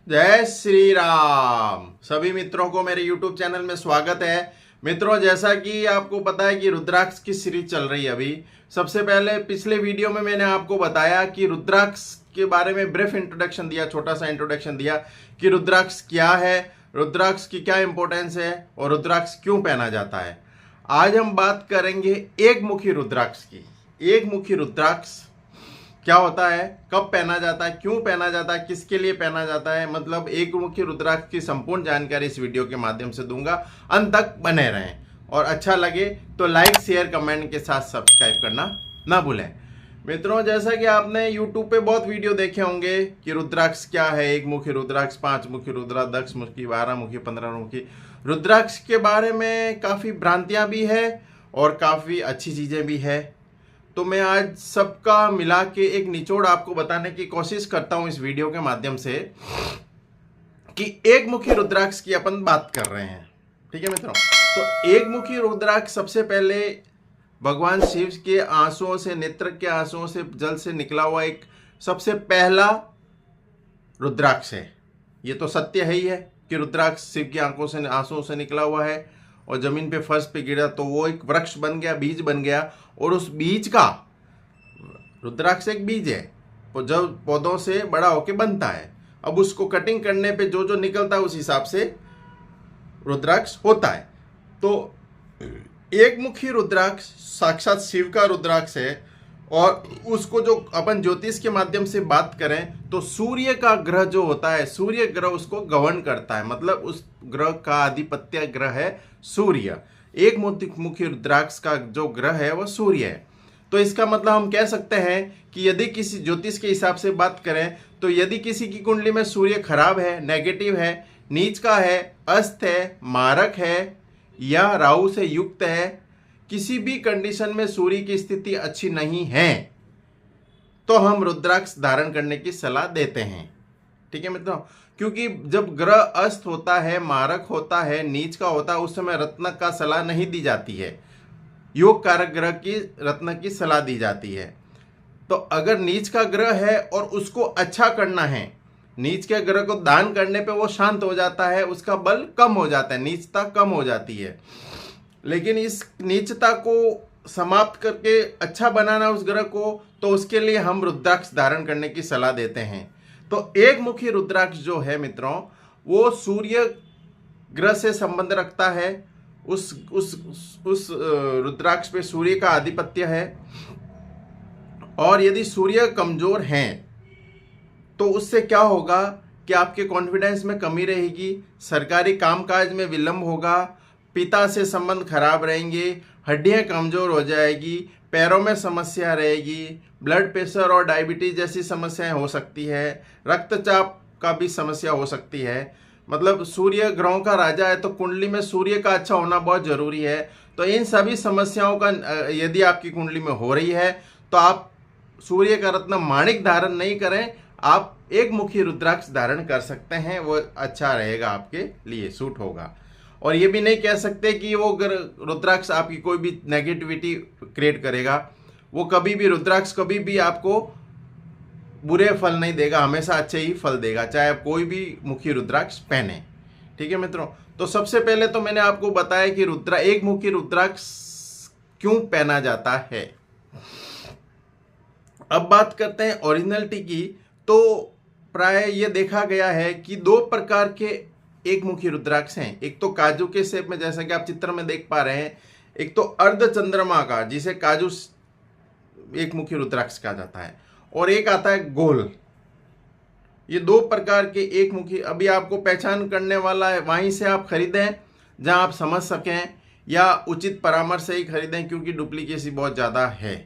जय श्री राम। सभी मित्रों को मेरे YouTube चैनल में स्वागत है। मित्रों, जैसा कि आपको पता है कि रुद्राक्ष की सीरीज चल रही है अभी। सबसे पहले पिछले वीडियो में मैंने आपको बताया कि रुद्राक्ष के बारे में ब्रीफ इंट्रोडक्शन दिया, छोटा सा इंट्रोडक्शन दिया कि रुद्राक्ष क्या है, रुद्राक्ष की क्या इंपॉर्टेंस है और रुद्राक्ष क्यों पहना जाता है। आज हम बात करेंगे एक मुखी रुद्राक्ष की। एक मुखी रुद्राक्ष क्या होता है, कब पहना जाता है, क्यों पहना जाता है, किसके लिए पहना जाता है, मतलब एक मुखी रुद्राक्ष की संपूर्ण जानकारी इस वीडियो के माध्यम से दूंगा। अंत तक बने रहें और अच्छा लगे तो लाइक शेयर कमेंट के साथ सब्सक्राइब करना ना भूलें। मित्रों, जैसा कि आपने YouTube पे बहुत वीडियो देखे होंगे कि रुद्राक्ष क्या है, एक मुखी रुद्राक्ष, 5 मुखी रुद्राक्ष, 10 मुखी, 12 मुखी, 15 मुखी रुद्राक्ष के बारे में काफ़ी भ्रांतियां भी है और काफ़ी अच्छी चीज़ें भी है। तो मैं आज सबका मिला के एक निचोड़ आपको बताने की कोशिश करता हूं इस वीडियो के माध्यम से कि एक मुखी रुद्राक्ष की अपन बात कर रहे हैं। ठीक है मित्रों, तो एक मुखी रुद्राक्ष सबसे पहले भगवान शिव के आंसुओं से, नेत्र के आंसुओं से, जल से निकला हुआ एक सबसे पहला रुद्राक्ष है। ये तो सत्य है ही है कि रुद्राक्ष शिव की आंखों से, आंसुओं से निकला हुआ है और जमीन पे, फर्श पे गिरा तो वो एक वृक्ष बन गया, बीज बन गया। और उस बीज का, रुद्राक्ष एक बीज है, वो जब पौधों से बड़ा होके बनता है, अब उसको कटिंग करने पे जो जो निकलता है उस हिसाब से रुद्राक्ष होता है। तो एक मुखी रुद्राक्ष साक्षात शिव का रुद्राक्ष है और उसको जो अपन ज्योतिष के माध्यम से बात करें तो सूर्य का ग्रह जो होता है, सूर्य ग्रह उसको गवर्न करता है, मतलब उस ग्रह का आधिपत्य ग्रह है सूर्य। एक मुखी रुद्राक्ष का जो ग्रह है वो सूर्य है। तो इसका मतलब हम कह सकते हैं कि यदि किसी ज्योतिष के हिसाब से बात करें तो यदि किसी की कुंडली में सूर्य खराब है, नेगेटिव है, नीच का है, अस्त है, मारक है या राहु से युक्त है, किसी भी कंडीशन में सूर्य की स्थिति अच्छी नहीं है तो हम रुद्राक्ष धारण करने की सलाह देते हैं। ठीक है मित्रों, क्योंकि जब ग्रह अस्त होता है, मारक होता है, नीच का होता है, उस समय रत्न का सलाह नहीं दी जाती है, योग कारक ग्रह की रत्न की सलाह दी जाती है। तो अगर नीच का ग्रह है और उसको अच्छा करना है, नीच के ग्रह को दान करने पे वो शांत हो जाता है, उसका बल कम हो जाता है, नीचता कम हो जाती है। लेकिन इस नीचता को समाप्त करके अच्छा बनाना उस ग्रह को, तो उसके लिए हम रुद्राक्ष धारण करने की सलाह देते हैं। तो एक मुखी रुद्राक्ष जो है मित्रों, वो सूर्य ग्रह से संबंध रखता है। उस रुद्राक्ष पे सूर्य का आधिपत्य है और यदि सूर्य कमजोर हैं तो उससे क्या होगा कि आपके कॉन्फिडेंस में कमी रहेगी, सरकारी कामकाज में विलंब होगा, पिता से संबंध खराब रहेंगे, हड्डियां कमजोर हो जाएगी, पैरों में समस्या रहेगी, ब्लड प्रेशर और डायबिटीज जैसी समस्याएं हो सकती है, रक्तचाप का भी समस्या हो सकती है। मतलब सूर्य ग्रहों का राजा है तो कुंडली में सूर्य का अच्छा होना बहुत जरूरी है। तो इन सभी समस्याओं का यदि आपकी कुंडली में हो रही है तो आप सूर्य का रत्न माणिक धारण नहीं करें, आप एक मुखी रुद्राक्ष धारण कर सकते हैं, वो अच्छा रहेगा, आपके लिए सूट होगा। और ये भी नहीं कह सकते कि वो रुद्राक्ष आपकी कोई भी नेगेटिविटी क्रिएट करेगा। वो कभी भी, रुद्राक्ष कभी भी आपको बुरे फल नहीं देगा, हमेशा अच्छे ही फल देगा, चाहे आप कोई भी मुखी रुद्राक्ष पहने। ठीक है मित्रों, तो सबसे पहले तो मैंने आपको बताया कि एक मुखी रुद्राक्ष क्यों पहना जाता है। अब बात करते हैं ओरिजिनलिटी की। तो प्राय ये देखा गया है कि 2 प्रकार के एक मुखी रुद्राक्ष हैं। एक तो काजू के शेप में, जैसा कि आप चित्र में देख पा रहे हैं, एक तो अर्ध चंद्रमा का, जिसे काजू एक मुखी रुद्राक्ष कहा जाता है, और एक आता है गोल। ये 2 प्रकार के एक मुखी अभी आपको पहचान करने वाला है, वहीं से आप खरीदें जहां आप समझ सकें, या उचित परामर्श से ही खरीदें, क्योंकि डुप्लीकेसी बहुत ज़्यादा है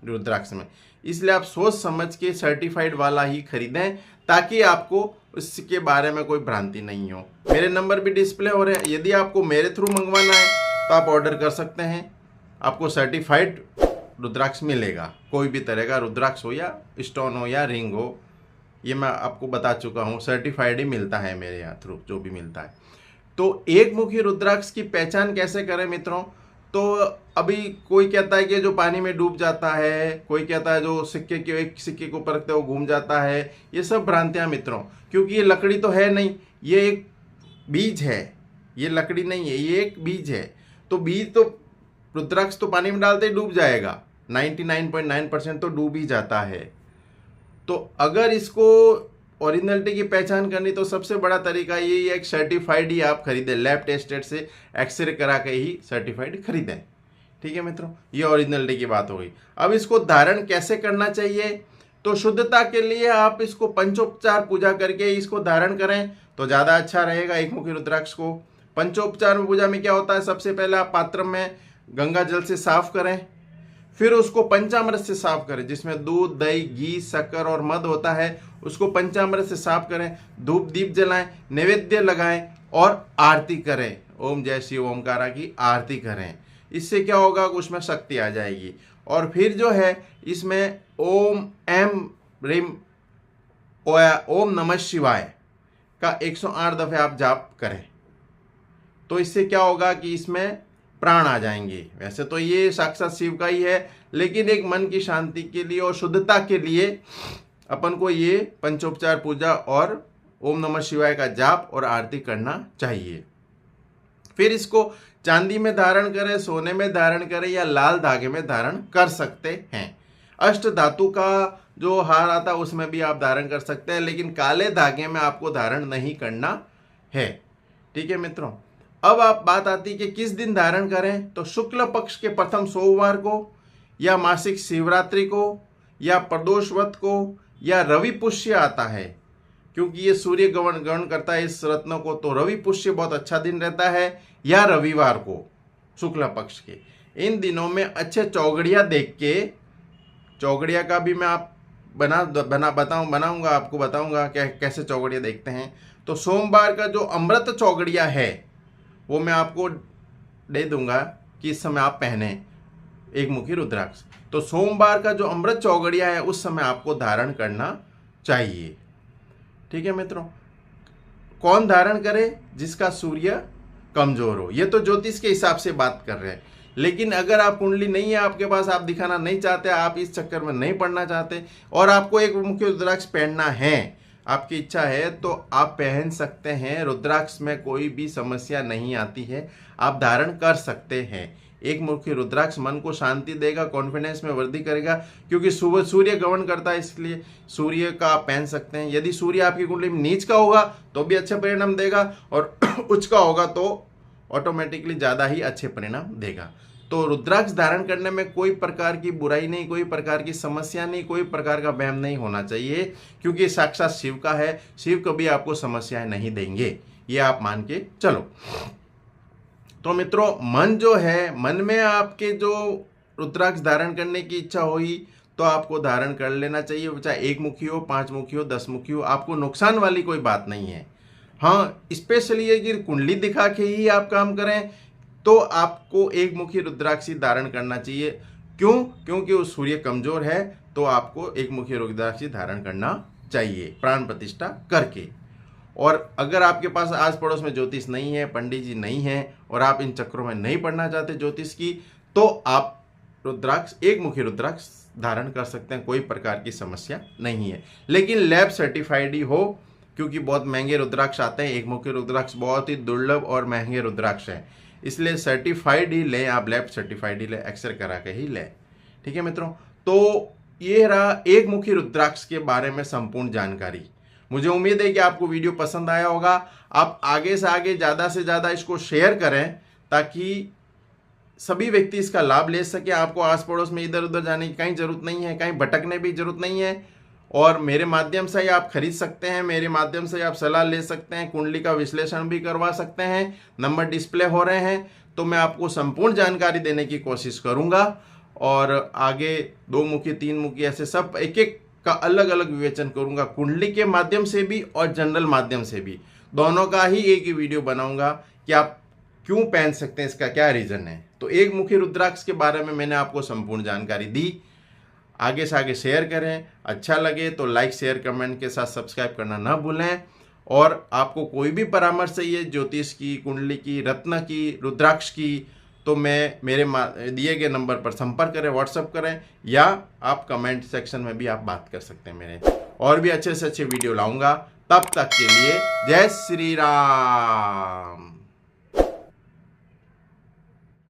रुद्राक्ष में। इसलिए आप सोच समझ के सर्टिफाइड वाला ही खरीदें ताकि आपको उसके बारे में कोई भ्रांति नहीं हो। मेरे नंबर भी डिस्प्ले हो रहे हैं, यदि आपको मेरे थ्रू मंगवाना है तो आप ऑर्डर कर सकते हैं, आपको सर्टिफाइड रुद्राक्ष मिलेगा। कोई भी तरह का रुद्राक्ष हो या स्टोन हो या रिंग हो, ये मैं आपको बता चुका हूँ, सर्टिफाइड ही मिलता है मेरे यहाँ थ्रू, जो भी मिलता है। तो एक मुखी रुद्राक्ष की पहचान कैसे करें मित्रों? तो अभी कोई कहता है कि जो पानी में डूब जाता है, कोई कहता है जो सिक्के के एक सिक्के को परखते वो घूम जाता है। ये सब भ्रांतियां मित्रों, क्योंकि ये लकड़ी तो है नहीं, ये एक बीज है, ये लकड़ी नहीं है, ये एक बीज है। तो बीज तो रुद्राक्ष तो पानी में डालते ही डूब जाएगा, 99.9% तो डूब ही जाता है। तो अगर इसको ओरिजिनलिटी की पहचान करनी तो सबसे बड़ा तरीका यही है, एक सर्टिफाइड ही आप खरीदें, लैब टेस्टेड से एक्सरे करा के ही सर्टिफाइड खरीदें। ठीक है मित्रों, ये ओरिजिनलिटी की बात हो गई। अब इसको धारण कैसे करना चाहिए, तो शुद्धता के लिए आप इसको पंचोपचार पूजा करके इसको धारण करें तो ज़्यादा अच्छा रहेगा। एक मुखी रुद्राक्ष को पंचोपचार पूजा में क्या होता है, सबसे पहले आप पात्र में गंगा जल से साफ करें, फिर उसको पंचामृत से साफ करें, जिसमें दूध, दही, घी, शक्कर और मध होता है, उसको पंचामृत से साफ करें, धूप दीप जलाएं, नैवेद्य लगाएं और आरती करें। ओम जय शिव ओमकारा की आरती करें। इससे क्या होगा, उसमें शक्ति आ जाएगी। और फिर जो है इसमें ओम एम रीम ओम नमः शिवाय का 108 दफे आप जाप करें, तो इससे क्या होगा कि इसमें प्राण आ जाएंगे। वैसे तो ये साक्षात शिव का ही है, लेकिन एक मन की शांति के लिए और शुद्धता के लिए अपन को ये पंचोपचार पूजा और ओम नमः शिवाय का जाप और आरती करना चाहिए। फिर इसको चांदी में धारण करें, सोने में धारण करें या लाल धागे में धारण कर सकते हैं। अष्ट धातु का जो हार आता है उसमें भी आप धारण कर सकते हैं, लेकिन काले धागे में आपको धारण नहीं करना है। ठीक है मित्रों, अब आप बात आती है कि किस दिन धारण करें, तो शुक्ल पक्ष के प्रथम सोमवार को या मासिक शिवरात्रि को या प्रदोषवत को या रवि पुष्य आता है, क्योंकि ये सूर्य ग्रहण करता है इस रत्न को, तो रवि पुष्य बहुत अच्छा दिन रहता है, या रविवार को शुक्ल पक्ष के। इन दिनों में अच्छे चौगड़िया देख के, चौगड़िया का भी मैं आप बनाऊंगा, आपको बताऊंगा कैसे चौगड़िया देखते हैं। तो सोमवार का जो अमृत चौगड़िया है वो मैं आपको दे दूंगा कि इस समय आप पहने एक मुखी रुद्राक्ष। तो सोमवार का जो अमृत चौगड़िया है उस समय आपको धारण करना चाहिए। ठीक है मित्रों, कौन धारण करे, जिसका सूर्य कमजोर हो। ये तो ज्योतिष के हिसाब से बात कर रहे हैं, लेकिन अगर आप कुंडली नहीं है आपके पास, आप दिखाना नहीं चाहते, आप इस चक्कर में नहीं पड़ना चाहते और आपको एक मुखी रुद्राक्ष पहनना है, आपकी इच्छा है, तो आप पहन सकते हैं। रुद्राक्ष में कोई भी समस्या नहीं आती है, आप धारण कर सकते हैं। एक मुखी रुद्राक्ष मन को शांति देगा, कॉन्फिडेंस में वृद्धि करेगा, क्योंकि सुबह सूर्य गमन करता है, इसलिए सूर्य का आप पहन सकते हैं। यदि सूर्य आपकी कुंडली में नीच का होगा तो भी अच्छे परिणाम देगा, और उच्च का होगा तो ऑटोमेटिकली ज़्यादा ही अच्छे परिणाम देगा। तो रुद्राक्ष धारण करने में कोई प्रकार की बुराई नहीं, कोई प्रकार की समस्या नहीं, कोई प्रकार का वहम नहीं होना चाहिए, क्योंकि साक्षात शिव का है। शिव कभी आपको समस्याएं नहीं देंगे, ये आप मान के चलो। तो मित्रों, मन जो है, मन में आपके जो रुद्राक्ष धारण करने की इच्छा हुई तो आपको धारण कर लेना चाहिए, चाहे एक मुखी हो, 5 मुखी हो, 10 मुखी हो, आपको नुकसान वाली कोई बात नहीं है। हाँ, स्पेशली अगर कुंडली दिखा के ही आप काम करें तो आपको एक मुखी रुद्राक्ष धारण करना चाहिए। क्यों? क्योंकि वो सूर्य कमजोर है, तो आपको एक मुखी रुद्राक्ष धारण करना चाहिए प्राण प्रतिष्ठा करके। और अगर आपके पास आस पड़ोस में ज्योतिष नहीं है, पंडित जी नहीं है, और आप इन चक्रों में नहीं पढ़ना चाहते ज्योतिष की, तो आप रुद्राक्ष, एक मुखी रुद्राक्ष धारण कर सकते हैं, कोई प्रकार की समस्या नहीं है। लेकिन लैब सर्टिफाइड ही हो, क्योंकि बहुत महंगे रुद्राक्ष आते हैं। एक मुखी रुद्राक्ष बहुत ही दुर्लभ और महंगे रुद्राक्ष हैं, इसलिए सर्टिफाइड ही लें आप, लैब सर्टिफाइड ही लें, एक्सरे करा के ही लें। ठीक है मित्रों, तो ये रहा एक मुखी रुद्राक्ष के बारे में संपूर्ण जानकारी। मुझे उम्मीद है कि आपको वीडियो पसंद आया होगा। आप आगे से आगे ज़्यादा से ज़्यादा इसको शेयर करें, ताकि सभी व्यक्ति इसका लाभ ले सके। आपको आस पड़ोस में इधर उधर जाने की कहीं जरूरत नहीं है, कहीं भटकने भी जरूरत नहीं है, और मेरे माध्यम से ही आप खरीद सकते हैं, मेरे माध्यम से आप सलाह ले सकते हैं, कुंडली का विश्लेषण भी करवा सकते हैं। नंबर डिस्प्ले हो रहे हैं, तो मैं आपको संपूर्ण जानकारी देने की कोशिश करूंगा, और आगे 2 मुखी, 3 मुखी, ऐसे सब एक एक का अलग अलग विवेचन करूंगा, कुंडली के माध्यम से भी और जनरल माध्यम से भी, दोनों का ही एक ही वीडियो बनाऊंगा कि आप क्यों पहन सकते हैं, इसका क्या रीजन है। तो एक मुखी रुद्राक्ष के बारे में मैंने आपको संपूर्ण जानकारी दी। आगे से आगे शेयर करें, अच्छा लगे तो लाइक, शेयर, कमेंट के साथ सब्सक्राइब करना ना भूलें। और आपको कोई भी परामर्श चाहिए ज्योतिष की, कुंडली की, रत्न की, रुद्राक्ष की, तो मैं मेरे दिए गए नंबर पर संपर्क करें, व्हाट्सअप करें, या आप कमेंट सेक्शन में भी आप बात कर सकते हैं। मेरे और भी अच्छे से अच्छे वीडियो लाऊंगा। तब तक के लिए जय श्री राम।